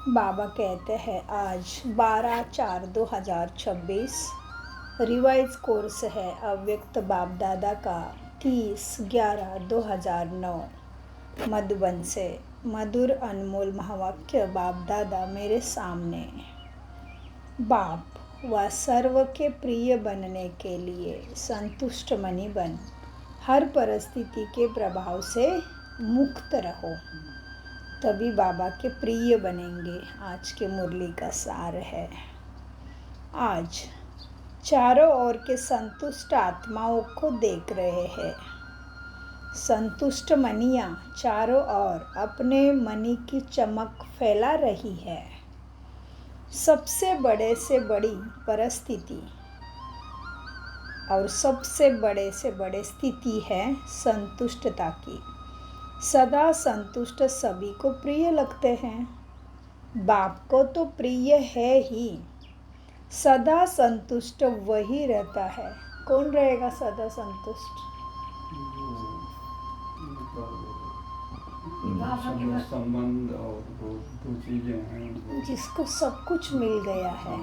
बाबा कहते हैं आज 12/4/2026 रिवाइज कोर्स है अव्यक्त बाप दादा का 30/11/2009 मधुबन से मधुर अनमोल महावाक्य बाप दादा मेरे सामने। बाप व सर्व के प्रिय बनने के लिए संतुष्ट मनी बन, हर परिस्थिति के प्रभाव से मुक्त रहो, तभी बाबा के प्रिय बनेंगे। आज के मुरली का सार है। आज चारों ओर के संतुष्ट आत्माओं को देख रहे हैं। संतुष्ट मनियाँ चारों ओर अपने मनी की चमक फैला रही है। सबसे बड़े से बड़ी परिस्थिति और सबसे बड़े से बड़े स्थिति है संतुष्टता की। सदा संतुष्ट सभी को प्रिय लगते हैं। बाप को तो प्रिय है ही। सदा संतुष्ट वही रहता है। कौन रहेगा सदा संतुष्ट? संबंध और दो चीजें हैं, जिसको सब कुछ मिल गया है,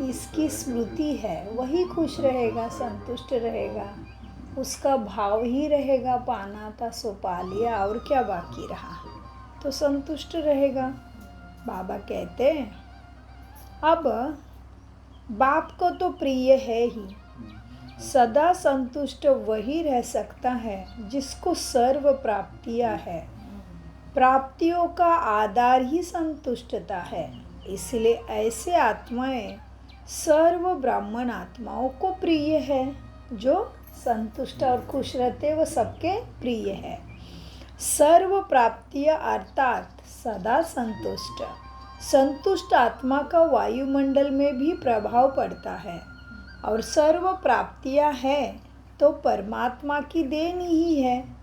इसकी स्मृति है, वही खुश रहेगा, संतुष्ट रहेगा। उसका भाव ही रहेगा, पाना था सो पा लिया, और क्या बाकी रहा, तो संतुष्ट रहेगा। बाबा कहते हैं अब बाप को तो प्रिय है ही। सदा संतुष्ट वही रह सकता है जिसको सर्व प्राप्तियां है। प्राप्तियों का आधार ही संतुष्टता है। इसलिए ऐसे आत्माएं सर्व ब्राह्मण आत्माओं को प्रिय है। जो संतुष्ट और खुश रहते वो सबके प्रिय है। सर्व प्राप्तियां अर्थात सदा संतुष्ट। संतुष्ट आत्मा का वायुमंडल में भी प्रभाव पड़ता है, और सर्व प्राप्तियां है तो परमात्मा की देन ही है।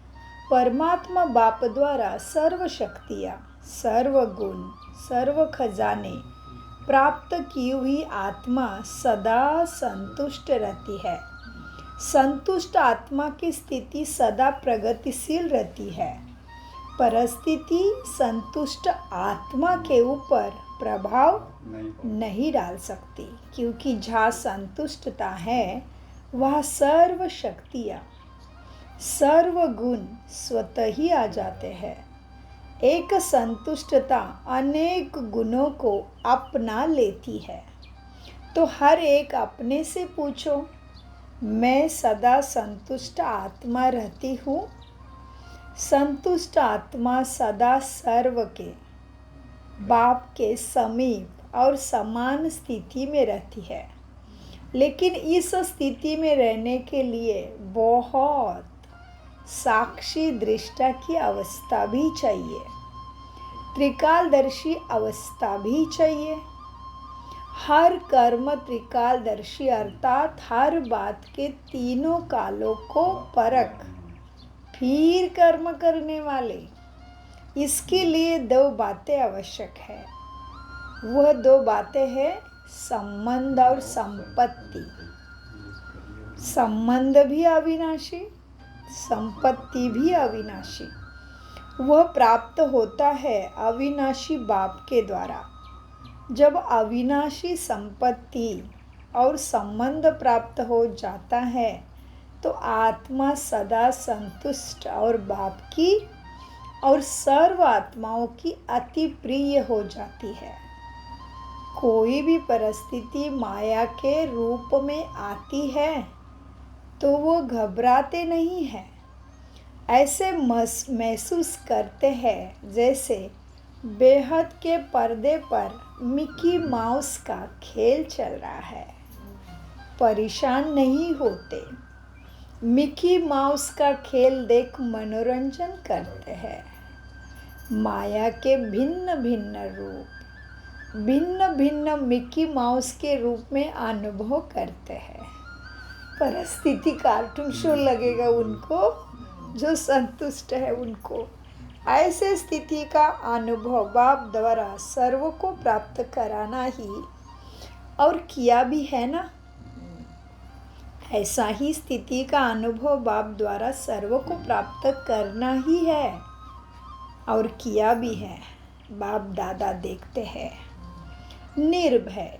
परमात्मा बाप द्वारा सर्व शक्तियाँ, सर्व गुण, सर्व खजाने प्राप्त की हुई आत्मा सदा संतुष्ट रहती है। संतुष्ट आत्मा की स्थिति सदा प्रगतिशील रहती है। परिस्थिति संतुष्ट आत्मा के ऊपर प्रभाव नहीं डाल सकती, क्योंकि जहाँ संतुष्टता है वहाँ सर्व शक्तियाँ, सर्व गुण स्वतः ही आ जाते हैं। एक संतुष्टता अनेक गुणों को अपना लेती है। तो हर एक अपने से पूछो, मैं सदा संतुष्ट आत्मा रहती हूँ? संतुष्ट आत्मा सदा सर्व के बाप के समीप और समान स्थिति में रहती है। लेकिन इस स्थिति में रहने के लिए बहुत साक्षी दृष्टा की अवस्था भी चाहिए, त्रिकालदर्शी अवस्था भी चाहिए। हर कर्म त्रिकालदर्शी अर्थात हर बात के तीनों कालों को परख फिर कर्म करने वाले। इसके लिए दो बातें आवश्यक है। वह दो बातें हैं संबंध और संपत्ति। संबंध भी अविनाशी, संपत्ति भी अविनाशी। वह प्राप्त होता है अविनाशी बाप के द्वारा। जब अविनाशी संपत्ति और संबंध प्राप्त हो जाता है तो आत्मा सदा संतुष्ट और बाप की और सर्व आत्माओं की अति प्रिय हो जाती है। कोई भी परिस्थिति माया के रूप में आती है तो वो घबराते नहीं हैं। ऐसे महसूस करते हैं जैसे बेहद के पर्दे पर मिकी माउस का खेल चल रहा है। परेशान नहीं होते। मिकी माउस का खेल देख मनोरंजन करते हैं। माया के भिन्न भिन्न रूप, भिन्न भिन्न मिकी माउस के रूप में अनुभव करते हैं। परिस्थिति कार्टून शो लगेगा उनको, जो संतुष्ट है उनको। ऐसे स्थिति का अनुभव बाप द्वारा सर्व को प्राप्त कराना ही और किया भी है ना। ऐसा ही स्थिति का अनुभव बाप द्वारा सर्व को प्राप्त करना ही है और किया भी है। बाप दादा देखते हैं। निर्भय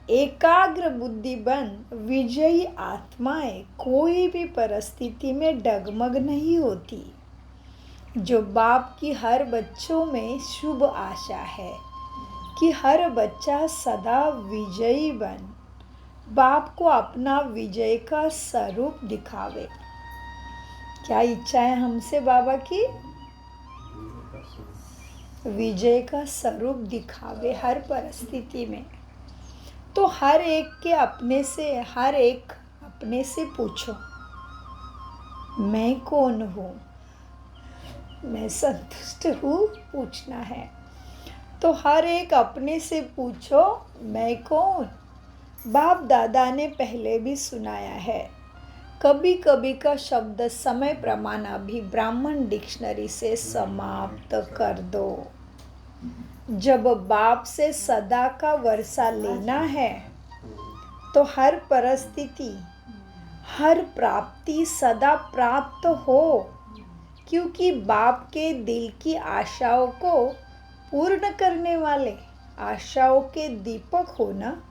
एकाग्र बुद्धि बन विजयी आत्माएं कोई भी परिस्थिति में डगमग नहीं होती। जो बाप की हर बच्चों में शुभ आशा है कि हर बच्चा सदा विजयी बन बाप को अपना विजय का स्वरूप दिखावे। क्या इच्छा है हमसे बाबा की? विजय का स्वरूप दिखावे हर परिस्थिति में। तो हर एक अपने से पूछो, मैं कौन हूँ? मैं संतुष्ट हूँ? पूछना है। तो हर एक अपने से पूछो, मैं कौन? बाप दादा ने पहले भी सुनाया है। कभी कभी का शब्द समय प्रमाण भी ब्राह्मण डिक्शनरी से समाप्त कर दो। जब बाप से सदा का वर्षा लेना है तो हर परिस्थिति, हर प्राप्ति सदा प्राप्त हो, क्योंकि बाप के दिल की आशाओं को पूर्ण करने वाले आशाओं के दीपक हो ना।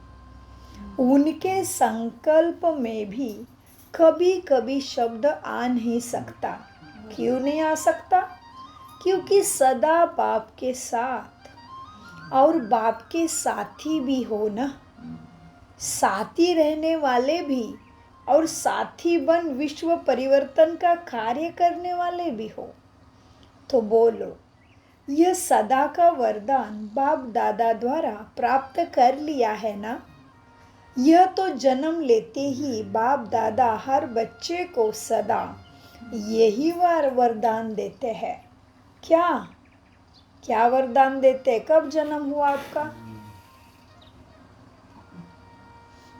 उनके संकल्प में भी कभी कभी शब्द आ नहीं सकता। क्यों नहीं आ सकता? क्योंकि सदा बाप के साथ और बाप के साथी भी हो ना। साथी रहने वाले भी और साथी बन विश्व परिवर्तन का कार्य करने वाले भी हो। तो बोलो, यह सदा का वरदान बाप दादा द्वारा प्राप्त कर लिया है ना। यह तो जन्म लेते ही बाप दादा हर बच्चे को सदा यही वरदान देते हैं। क्या वरदान देते? कब जन्म हुआ आपका?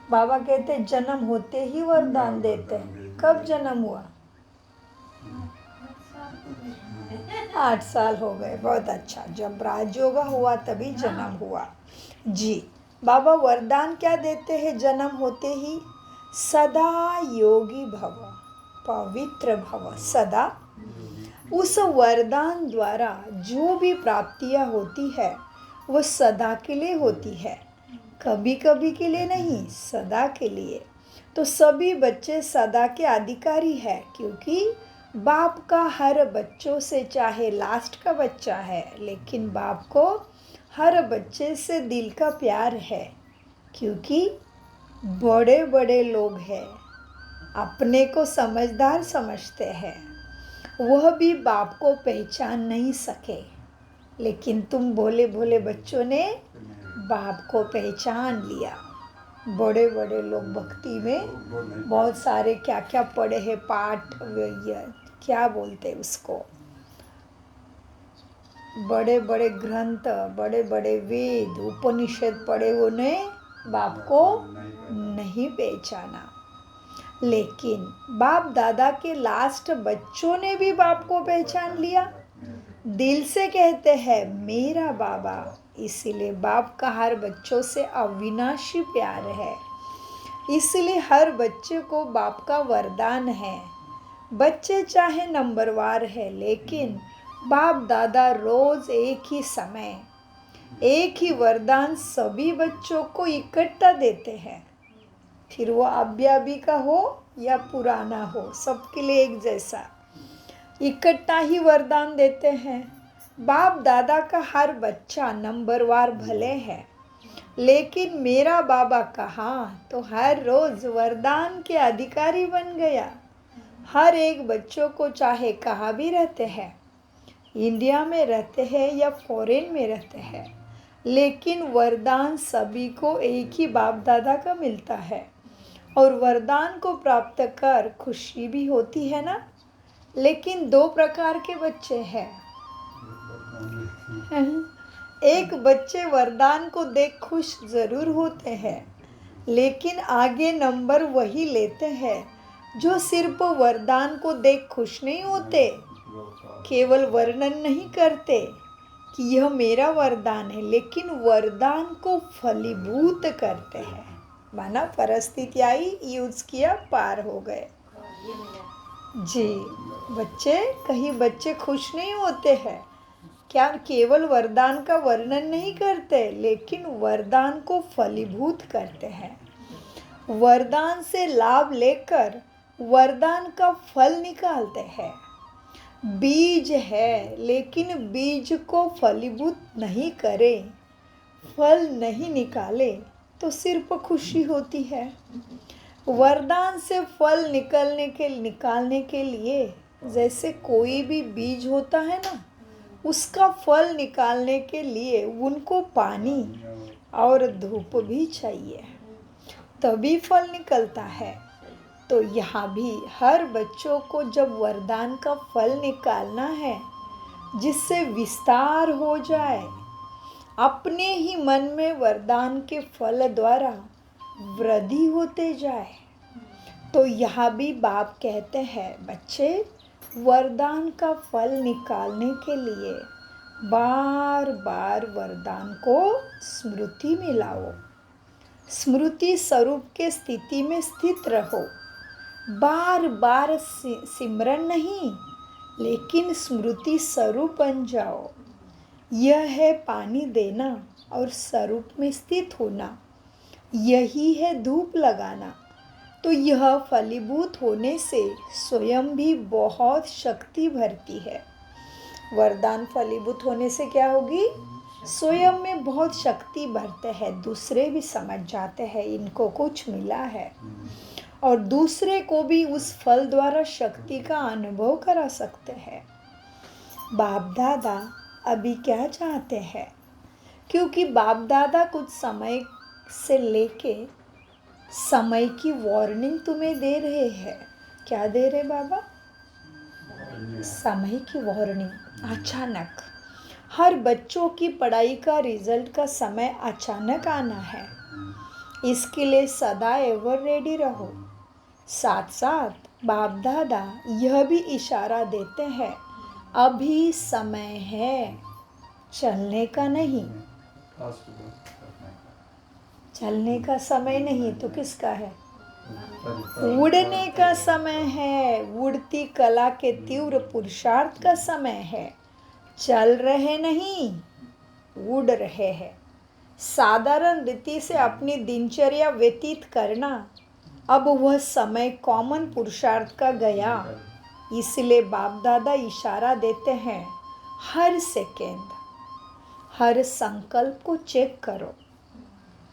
बाबा कहते जन्म होते ही वरदान देते हैं। कब जन्म हुआ? 8 साल हो गए। बहुत अच्छा। जब राजयोग हुआ तभी जन्म हुआ। जी, बाबा वरदान क्या देते हैं जन्म होते ही? सदा योगी भव, पवित्र भव। सदा उस वरदान द्वारा जो भी प्राप्तियां होती है वो सदा के लिए होती है, कभी कभी के लिए नहीं, सदा के लिए। तो सभी बच्चे सदा के अधिकारी है, क्योंकि बाप का हर बच्चों से, चाहे लास्ट का बच्चा है, लेकिन बाप को हर बच्चे से दिल का प्यार है। क्योंकि बड़े बड़े लोग हैं, अपने को समझदार समझते हैं, वह भी बाप को पहचान नहीं सके, लेकिन तुम भोले भोले बच्चों ने बाप को पहचान लिया। बड़े बड़े लोग भक्ति में बहुत सारे क्या क्या पढ़े हैं, पाठ, क्या बोलते उसको, बड़े बड़े ग्रंथ, बड़े बड़े वेद, उपनिषद पढ़े, उन्हें बाप को नहीं पहचाना। लेकिन बाप दादा के लास्ट बच्चों ने भी बाप को पहचान लिया, दिल से कहते हैं मेरा बाबा। इसीलिए बाप का हर बच्चों से अविनाशी प्यार है। इसलिए हर बच्चे को बाप का वरदान है। बच्चे चाहे नंबरवार है, लेकिन बाप दादा रोज एक ही समय, एक ही वरदान सभी बच्चों को इकट्ठा देते हैं। फिर वो अभी का हो या पुराना हो, सबके लिए एक जैसा इकट्ठा ही वरदान देते हैं। बाप दादा का हर बच्चा नंबरवार भले है, लेकिन मेरा बाबा कहाँ तो हर रोज वरदान के अधिकारी बन गया। हर एक बच्चों को, चाहे कहाँ भी रहते हैं, इंडिया में रहते हैं या फॉरेन में रहते हैं, लेकिन वरदान सभी को एक ही बाप दादा का मिलता है। और वरदान को प्राप्त कर खुशी भी होती है ना। लेकिन 2 प्रकार के बच्चे हैं। एक बच्चे वरदान को देख खुश जरूर होते हैं, लेकिन आगे नंबर वही लेते हैं जो सिर्फ वरदान को देख खुश नहीं होते, केवल वर्णन नहीं करते कि यह मेरा वरदान है, लेकिन वरदान को फलीभूत करते हैं। माना परिस्थिति आई, यूज किया, पार हो गए। जी, कहीं बच्चे खुश नहीं होते हैं, क्या केवल वरदान का वर्णन नहीं करते, लेकिन वरदान को फलीभूत करते हैं। वरदान से लाभ लेकर वरदान का फल निकालते हैं। बीज है, लेकिन बीज को फलीभूत नहीं करे, फल नहीं निकाले तो सिर्फ खुशी होती है। वरदान से फल निकालने के लिए जैसे कोई भी बीज होता है ना, उसका फल निकालने के लिए उनको पानी और धूप भी चाहिए, तभी फल निकलता है। तो यहाँ भी हर बच्चों को जब वरदान का फल निकालना है, जिससे विस्तार हो जाए, अपने ही मन में वरदान के फल द्वारा वृद्धि होते जाए, तो यहाँ भी बाप कहते हैं, बच्चे वरदान का फल निकालने के लिए बार बार वरदान को स्मृति में लाओ। स्मृति स्वरूप के स्थिति में स्थित रहो। बार बार सिमरन नहीं, लेकिन स्मृति स्वरूप बन जाओ। यह है पानी देना और स्वरूप में स्थित होना, यही है धूप लगाना। तो यह फलीभूत होने से स्वयं भी बहुत शक्ति भरती है। वरदान फलीभूत होने से क्या होगी? स्वयं में बहुत शक्ति भरते हैं। दूसरे भी समझ जाते हैं इनको कुछ मिला है, और दूसरे को भी उस फल द्वारा शक्ति का अनुभव करा सकते हैं। बाप दादा अभी क्या चाहते हैं? क्योंकि बाप दादा कुछ समय से लेके समय की वार्निंग तुम्हें दे रहे हैं। क्या दे रहे बाबा? समय की वार्निंग। अचानक हर बच्चों की पढ़ाई का रिजल्ट का समय अचानक आना है, इसके लिए सदा एवर रेडी रहो। साथ साथ बाप दादा यह भी इशारा देते हैं, अभी समय है, चलने का नहीं। चलने का समय नहीं तो किसका है? उड़ने का समय है। उड़ती कला के तीव्र पुरुषार्थ का समय है। चल रहे नहीं, उड़ रहे हैं। साधारण रीति से अपनी दिनचर्या व्यतीत करना, अब वह समय कॉमन पुरुषार्थ का गया। इसलिए बाप दादा इशारा देते हैं, हर सेकेंड, हर संकल्प को चेक करो।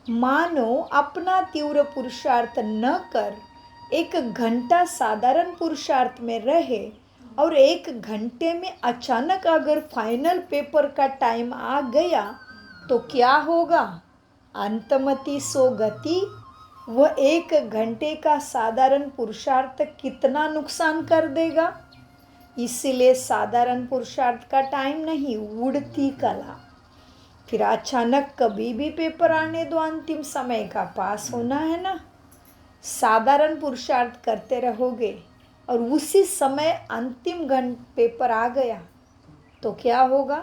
मानो अपना तीव्र पुरुषार्थ न कर 1 घंटा साधारण पुरुषार्थ में रहे, और 1 घंटे में अचानक अगर फाइनल पेपर का टाइम आ गया तो क्या होगा? अंतमति सो गति। वह 1 घंटे का साधारण पुरुषार्थ कितना नुकसान कर देगा। इसलिए साधारण पुरुषार्थ का टाइम नहीं, उड़ती कला। फिर अचानक कभी भी पेपर आने दो, अंतिम समय का पास होना है ना। साधारण पुरुषार्थ करते रहोगे और उसी समय अंतिम पेपर आ गया तो क्या होगा?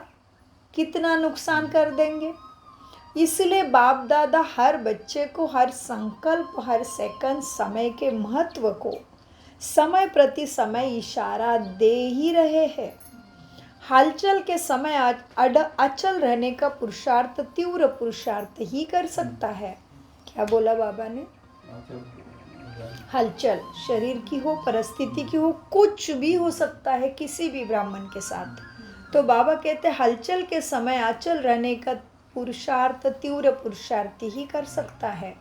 कितना नुकसान कर देंगे। इसलिए बाप दादा हर बच्चे को हर संकल्प, हर सेकंड समय के महत्व को समय प्रति समय इशारा दे ही रहे हैं। हलचल के समय अचल रहने का पुरुषार्थ तीव्र पुरुषार्थ ही कर सकता है। क्या बोला बाबा ने? हलचल शरीर की हो, परिस्थिति की हो, कुछ भी हो सकता है किसी भी ब्राह्मण के साथ। तो बाबा कहते हैं हलचल के समय अचल रहने का पुरुषार्थ तीव्र पुरुषार्थी ही कर सकता है।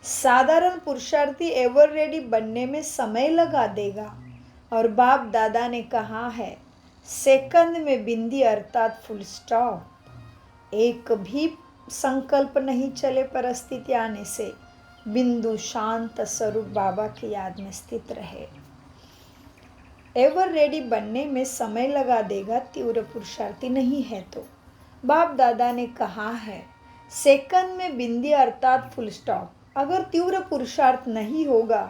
साधारण पुरुषार्थी एवर रेडी बनने में समय लगा देगा। और बाप दादा ने कहा है, सेकंड में बिंदी अर्थात फुल स्टॉप। एक भी संकल्प नहीं चले परिस्थिति आने से, बिंदु शांत स्वरूप बाबा की याद में स्थित रहे। एवर रेडी बनने में समय लगा देगा, तीव्र पुरुषार्थी नहीं है तो। बाप दादा ने कहा है, सेकंड में बिंदी अर्थात फुल स्टॉप। अगर तीव्र पुरुषार्थ नहीं होगा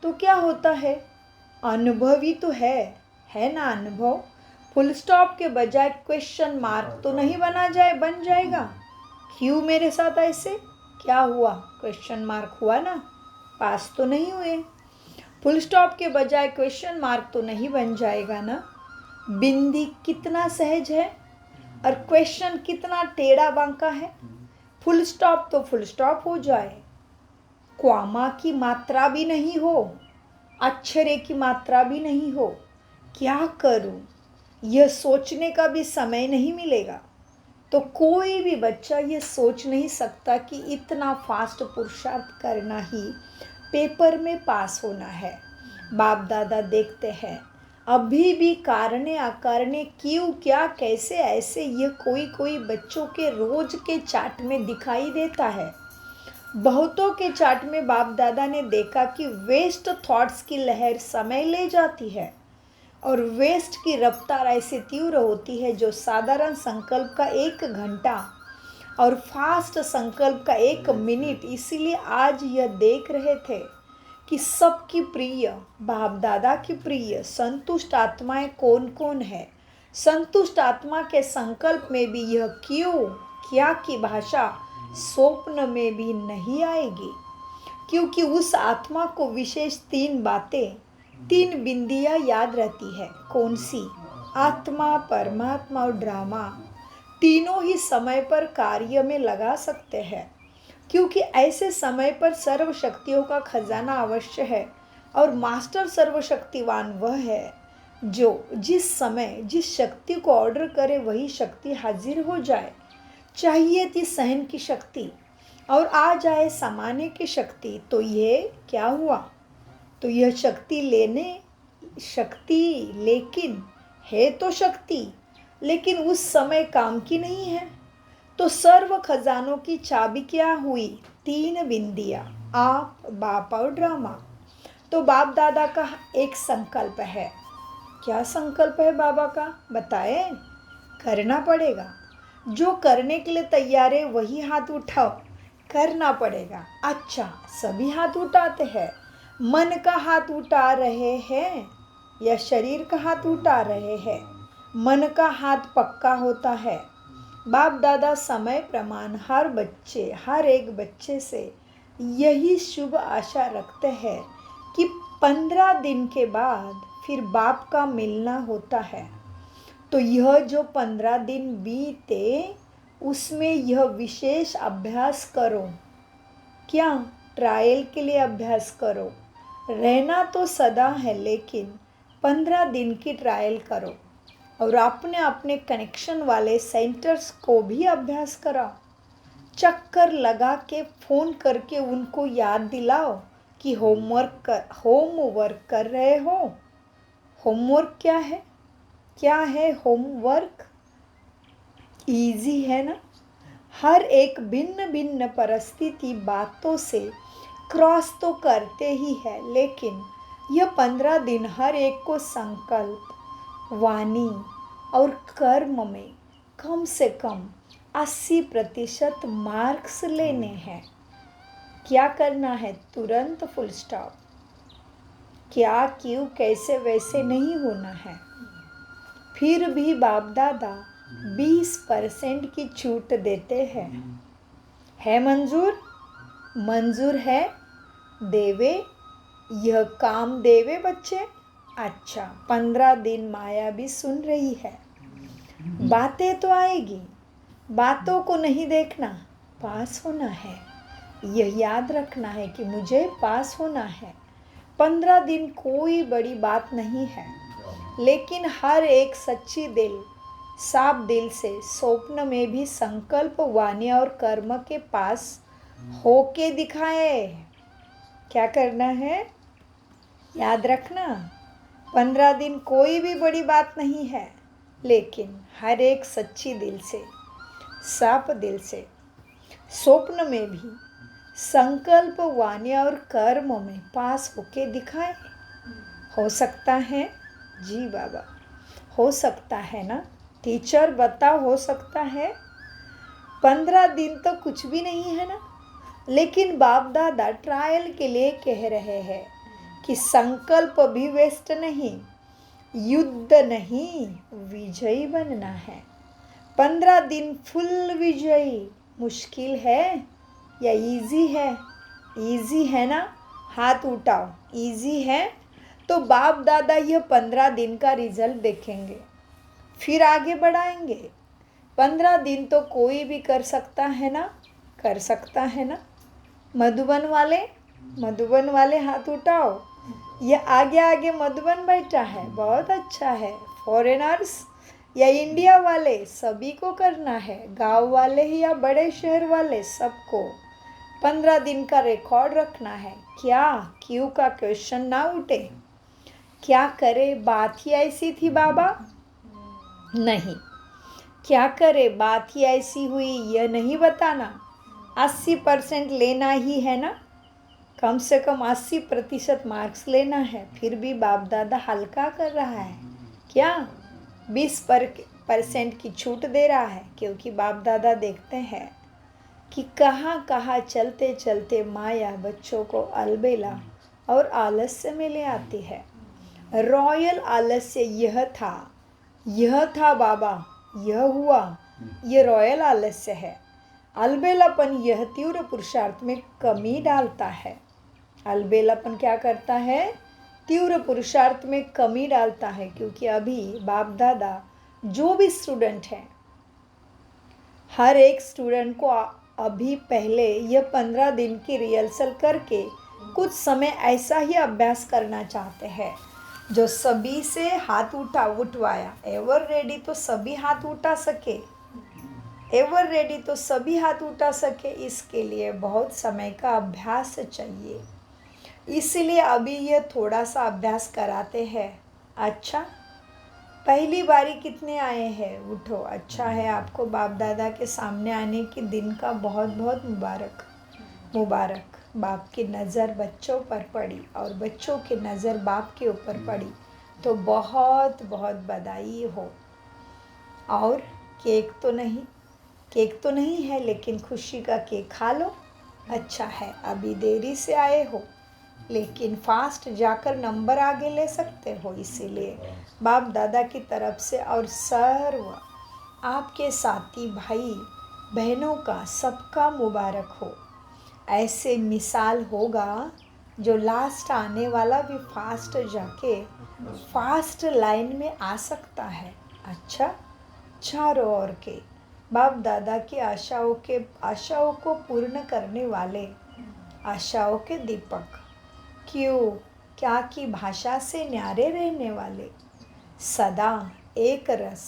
तो क्या होता है? अनुभवी तो है ना अनुभव। फुल स्टॉप के बजाय क्वेश्चन मार्क तो नहीं बन जाएगा। क्यों मेरे साथ ऐसे? क्या हुआ? क्वेश्चन मार्क हुआ ना, पास तो नहीं हुए। फुल स्टॉप के बजाय क्वेश्चन मार्क तो नहीं बन जाएगा ना। बिंदी कितना सहज है, और क्वेश्चन कितना टेढ़ा बांका है। फुल स्टॉप तो फुल स्टॉप हो जाए, क्वामा की मात्रा भी नहीं हो, अक्षरे की मात्रा भी नहीं हो, क्या करूं, यह सोचने का भी समय नहीं मिलेगा। तो कोई भी बच्चा ये सोच नहीं सकता कि इतना फास्ट पुरुषार्थ करना ही पेपर में पास होना है। बाप दादा देखते हैं अभी भी कारणे अकारणे क्यों क्या कैसे ऐसे ये कोई बच्चों के रोज के चार्ट में दिखाई देता है। बहुतों के चार्ट में बाप दादा ने देखा कि वेस्ट थॉट्स की लहर समय ले जाती है और वेस्ट की रफ्तार ऐसी तीव्र होती है जो साधारण संकल्प का 1 घंटा और फास्ट संकल्प का 1 मिनट। इसीलिए आज यह देख रहे थे कि सबकी प्रिय बाप दादा की प्रिय संतुष्ट आत्माएं कौन कौन है। संतुष्ट आत्मा के संकल्प में भी यह क्यों क्या की भाषा स्वप्न में भी नहीं आएगी, क्योंकि उस आत्मा को विशेष 3 बातें 3 बिंदियां याद रहती है। कौन सी? आत्मा, परमात्मा और ड्रामा तीनों ही समय पर कार्य में लगा सकते हैं, क्योंकि ऐसे समय पर सर्व शक्तियों का खजाना अवश्य है और मास्टर सर्वशक्तिवान वह है जो जिस समय जिस शक्ति को ऑर्डर करे वही शक्ति हाजिर हो जाए। चाहिए थी सहन की शक्ति और आ जाए समाने की शक्ति, तो ये क्या हुआ? तो यह शक्ति लेकिन है तो शक्ति, लेकिन उस समय काम की नहीं है। तो सर्व खजानों की चाबी क्या हुई? 3 बिंदियां, आप, बाप और ड्रामा। तो बाप दादा का एक संकल्प है। क्या संकल्प है बाबा का? बताए। करना पड़ेगा। जो करने के लिए तैयार है वही हाथ उठाओ, करना पड़ेगा। अच्छा, सभी हाथ उठाते हैं। मन का हाथ उठा रहे हैं या शरीर का हाथ उठा रहे हैं? मन का हाथ पक्का होता है। बाप दादा समय प्रमाण हर एक बच्चे से यही शुभ आशा रखते हैं कि 15 दिन के बाद फिर बाप का मिलना होता है। तो यह जो 15 दिन बीते उसमें यह विशेष अभ्यास करो। क्या? ट्रायल के लिए अभ्यास करो। रहना तो सदा है, लेकिन 15 दिन की ट्रायल करो और अपने अपने कनेक्शन वाले सेंटर्स को भी अभ्यास कराओ। चक्कर लगा के फ़ोन करके उनको याद दिलाओ कि होमवर्क कर रहे हो। होमवर्क क्या है? क्या है होमवर्क? इजी है ना? हर एक भिन्न भिन्न परिस्थिति बातों से क्रॉस तो करते ही है, लेकिन यह 15 दिन हर एक को संकल्प, वाणी और कर्म में कम से कम 80% मार्क्स लेने हैं। क्या करना है? तुरंत फुल स्टॉप। क्या, क्यों, कैसे वैसे नहीं होना है। फिर भी बाप दादा 20% की छूट देते हैं। है मंजूर? मंजूर है? देवे, यह काम देवे बच्चे। अच्छा, 15 दिन माया भी सुन रही है। बातें तो आएगी, बातों को नहीं देखना, पास होना है। यह याद रखना है कि मुझे पास होना है। 15 दिन कोई बड़ी बात नहीं है, लेकिन हर एक सच्ची दिल, साफ दिल से स्वप्न में भी संकल्प, वाणी और कर्म के पास होके दिखाए। क्या करना है? याद रखना, 15 दिन कोई भी बड़ी बात नहीं है, लेकिन हर एक सच्ची दिल से, साफ दिल से स्वप्न में भी संकल्प, वाणी और कर्म में पास होके दिखाए। हो सकता है? जी बाबा, हो सकता है ना? टीचर बताओ, हो सकता है? 15 दिन तो कुछ भी नहीं है ना, लेकिन बाप दादा ट्रायल के लिए कह रहे हैं कि संकल्प भी वेस्ट नहीं, युद्ध नहीं, विजयी बनना है। 15 दिन फुल विजयी मुश्किल है या इजी है? इजी है ना? हाथ उठाओ। इजी है तो बाप दादा यह 15 दिन का रिजल्ट देखेंगे, फिर आगे बढ़ाएंगे। 15 दिन तो कोई भी कर सकता है ना, कर सकता है ना। मधुबन वाले हाथ उठाओ। ये आगे आगे मधुबन बैठा है, बहुत अच्छा है। फॉरेनर्स या इंडिया वाले सभी को करना है, गांव वाले ही या बड़े शहर वाले सबको 15 दिन का रिकॉर्ड रखना है। क्या क्यों का क्वेश्चन ना उठे। क्या करे, बात ही ऐसी थी बाबा? नहीं। क्या करे, बात ही ऐसी हुई, यह नहीं बताना। 80% लेना ही है ना, कम से कम 80% मार्क्स लेना है। फिर भी बाप दादा हल्का कर रहा है क्या? 20% की छूट दे रहा है, क्योंकि बाप दादा देखते हैं कि कहाँ कहाँ चलते चलते माया बच्चों को अलबेला और आलस्य में ले आती है। रॉयल आलस्य यह था बाबा, यह हुआ, ये रॉयल आलस्य है। अलबेलापन यह तीव्र पुरुषार्थ में कमी डालता है। अलबेलापन क्या करता है? तीव्र पुरुषार्थ में कमी डालता है, क्योंकि अभी बाप दादा जो भी स्टूडेंट हैं, हर एक स्टूडेंट को अभी पहले यह 15 दिन की रिहर्सल करके कुछ समय ऐसा ही अभ्यास करना चाहते हैं जो सभी से हाथ उठवाया। एवर रेडी तो सभी हाथ उठा सके, एवर रेडी तो सभी हाथ उठा सके। इसके लिए बहुत समय का अभ्यास चाहिए, इसलिए अभी यह थोड़ा सा अभ्यास कराते हैं। अच्छा, पहली बारी कितने आए हैं? उठो। अच्छा है, आपको बाप दादा के सामने आने के दिन का बहुत बहुत मुबारक। बाप की नज़र बच्चों पर पड़ी और बच्चों की नज़र बाप के ऊपर पड़ी, तो बहुत बहुत बधाई हो। और केक तो नहीं है, लेकिन खुशी का केक खा लो। अच्छा है, अभी देरी से आए हो, लेकिन फास्ट जाकर नंबर आगे ले सकते हो। इसीलिए बाप दादा की तरफ से और सर्व आपके साथी भाई बहनों का सबका मुबारक हो। ऐसे मिसाल होगा जो लास्ट आने वाला भी फास्ट जाके फास्ट लाइन में आ सकता है। अच्छा, चारों ओर के बाप दादा की आशाओं को पूर्ण करने वाले, आशाओं के दीपक, क्या की भाषा से न्यारे रहने वाले, सदा एक रस,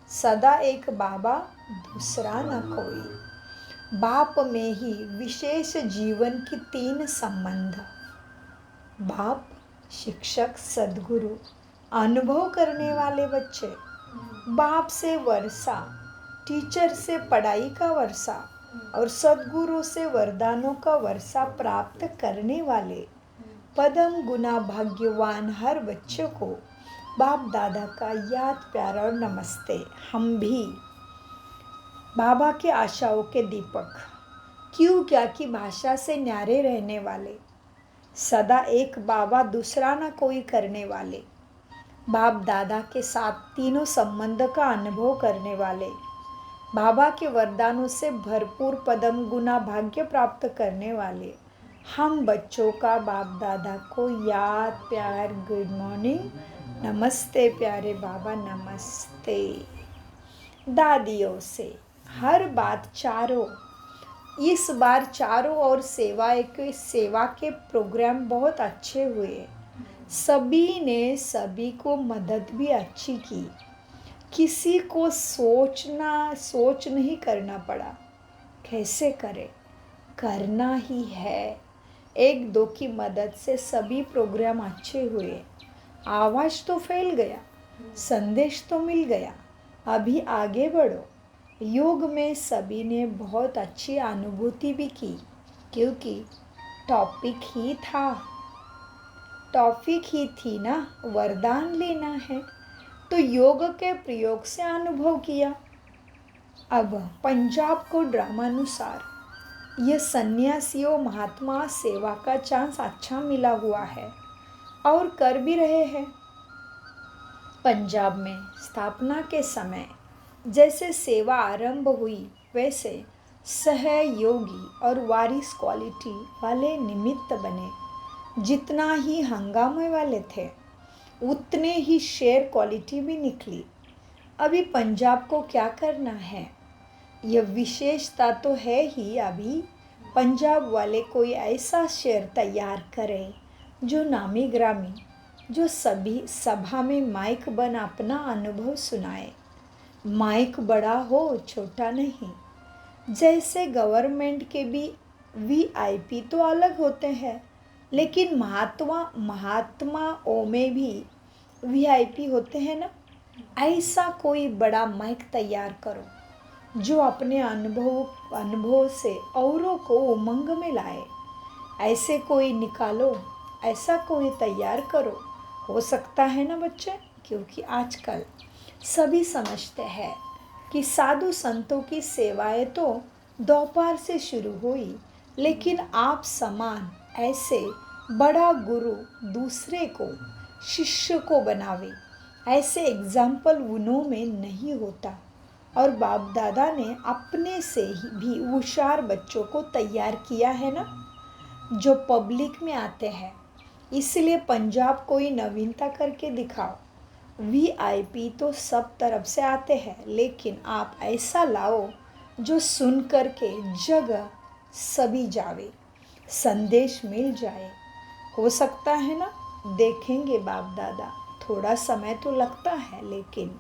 सदा एक बाबा, दूसरा न कोई। बाप में ही विशेष जीवन की 3 संबंध, बाप, शिक्षक, सद्गुरु, अनुभव करने वाले बच्चे। बाप से वर्षा, टीचर से पढ़ाई का वर्षा और सद्गुरु से वरदानों का वर्षा प्राप्त करने वाले पदम गुना भाग्यवान हर बच्चे को बाप दादा का याद, प्यार और नमस्ते। हम भी बाबा के आशाओं के दीपक, क्या की भाषा से न्यारे रहने वाले, सदा एक बाबा, दूसरा ना कोई करने वाले, बाप दादा के साथ तीनों संबंध का अनुभव करने वाले, बाबा के वरदानों से भरपूर पदम गुना भाग्य प्राप्त करने वाले हम बच्चों का बाप दादा को याद, प्यार, गुड मॉर्निंग, नमस्ते प्यारे बाबा, नमस्ते। दादियों से हर बात इस बार चारों ओर सेवा के प्रोग्राम बहुत अच्छे हुए। सभी ने सभी को मदद भी अच्छी की, किसी को सोच नहीं करना पड़ा कैसे करे, करना ही है। 1-2 की मदद से सभी प्रोग्राम अच्छे हुए। आवाज़ तो फैल गया, संदेश तो मिल गया। अभी आगे बढ़ो। योग में सभी ने बहुत अच्छी अनुभूति भी की, क्योंकि टॉपिक ही थी ना, वरदान लेना है, तो योग के प्रयोग से अनुभव किया। अब पंजाब को ड्रामानुसार यह सन्यासियों महात्मा सेवा का चांस अच्छा मिला हुआ है और कर भी रहे हैं। पंजाब में स्थापना के समय जैसे सेवा आरंभ हुई, वैसे सहयोगी और वारिस क्वालिटी वाले निमित्त बने। जितना ही हंगामे वाले थे, उतने ही शेयर क्वालिटी भी निकली। अभी पंजाब को क्या करना है? यह विशेषता तो है ही। अभी पंजाब वाले कोई ऐसा शेर तैयार करें जो नामी ग्रामी, जो सभी सभा में माइक बन अपना अनुभव सुनाए। माइक बड़ा हो छोटा नहीं। जैसे गवर्नमेंट के भी वीआईपी तो अलग होते हैं, लेकिन महात्माओं में भी वीआईपी होते हैं ना। ऐसा कोई बड़ा माइक तैयार करो जो अपने अनुभव से औरों को उमंग में लाए। ऐसे कोई निकालो, ऐसा कोई तैयार करो। हो सकता है ना बच्चे? क्योंकि आजकल सभी समझते हैं कि साधु संतों की सेवाएं तो दोपहर से शुरू हुई, लेकिन आप समान ऐसे बड़ा गुरु दूसरे को, शिष्य को बनावे, ऐसे एग्जाम्पल उन्हों में नहीं होता। और बाप दादा ने अपने से ही भी होशियार बच्चों को तैयार किया है ना, जो पब्लिक में आते हैं। इसलिए पंजाब कोई नवीनता करके दिखाओ। वीआईपी तो सब तरफ से आते हैं, लेकिन आप ऐसा लाओ जो सुन कर के जगह सभी जावे, संदेश मिल जाए। हो सकता है ना? देखेंगे बाप दादा, थोड़ा समय तो लगता है, लेकिन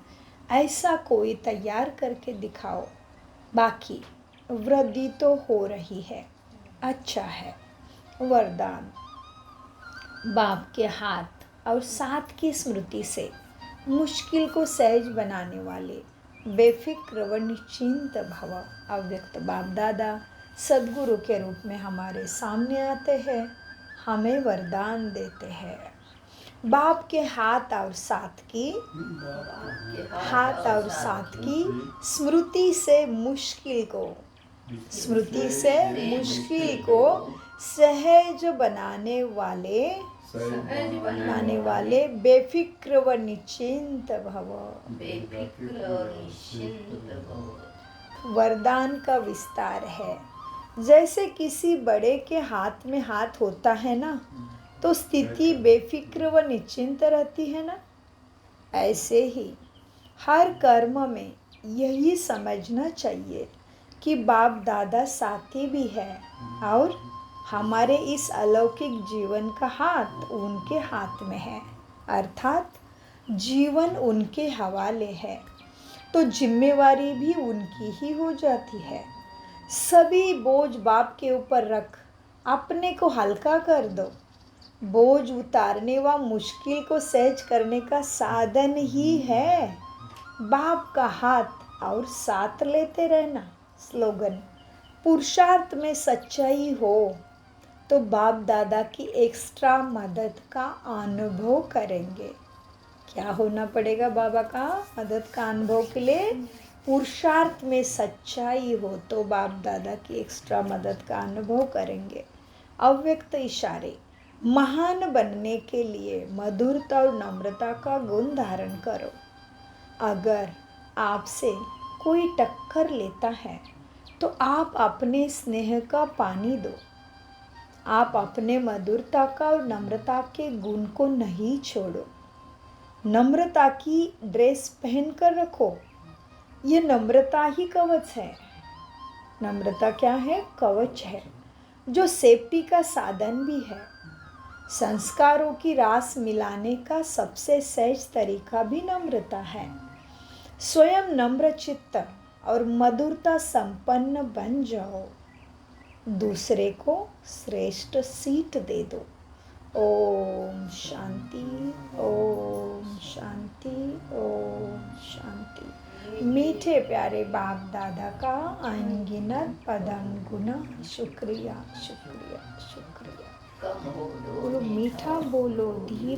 ऐसा कोई तैयार करके दिखाओ। बाकी वृद्धि तो हो रही है, अच्छा है। वरदान। बाप के हाथ और साथ की स्मृति से मुश्किल को सहज बनाने वाले बेफिक्र व निश्चिंत भव अव्यक्त बाप दादा सद्गुरु के रूप में हमारे सामने आते हैं, हमें वरदान देते हैं। बाप के हाथ और साथ की स्मृति से मुश्किल को सहज बनाने वाले बेफिक्र व निश्चिंत भव। वरदान का विस्तार है। जैसे किसी बड़े के हाथ में हाथ होता है ना, तो स्थिति बेफिक्र व निश्चिंत रहती है ना। ऐसे ही हर कर्म में यही समझना चाहिए कि बाप दादा साथी भी है और हमारे इस अलौकिक जीवन का हाथ उनके हाथ में है, अर्थात जीवन उनके हवाले है, तो जिम्मेवारी भी उनकी ही हो जाती है। सभी बोझ बाप के ऊपर रख अपने को हल्का कर दो। बोझ उतारने व मुश्किल को सहज करने का साधन ही है बाप का हाथ और साथ लेते रहना। स्लोगन। पुरुषार्थ में सच्चाई हो तो बाप दादा की एक्स्ट्रा मदद का अनुभव करेंगे। क्या होना पड़ेगा बाबा का मदद का अनुभव के लिए? पुरुषार्थ में सच्चाई हो तो बाप दादा की एक्स्ट्रा मदद का अनुभव करेंगे। अव्यक्त इशारे। महान बनने के लिए मधुरता और नम्रता का गुण धारण करो। अगर आपसे कोई टक्कर लेता है तो आप अपने स्नेह का पानी दो। आप अपने मधुरता का और नम्रता के गुण को नहीं छोड़ो। नम्रता की ड्रेस पहन कर रखो। ये नम्रता ही कवच है। नम्रता क्या है? कवच है, जो सेफ्टी का साधन भी है। संस्कारों की रास मिलाने का सबसे सहज तरीका भी नम्रता है। स्वयं नम्र चित्त और मधुरता संपन्न बन जाओ। दूसरे को श्रेष्ठ सीट दे दो। ओम शांति, ओम शांति, ओम शांति। मीठे प्यारे बाप दादा का अनगिनत पदम गुना शुक्रिया, शुक्रिया, शुक्रिया। बोलो मीठा, बोलो धीरे।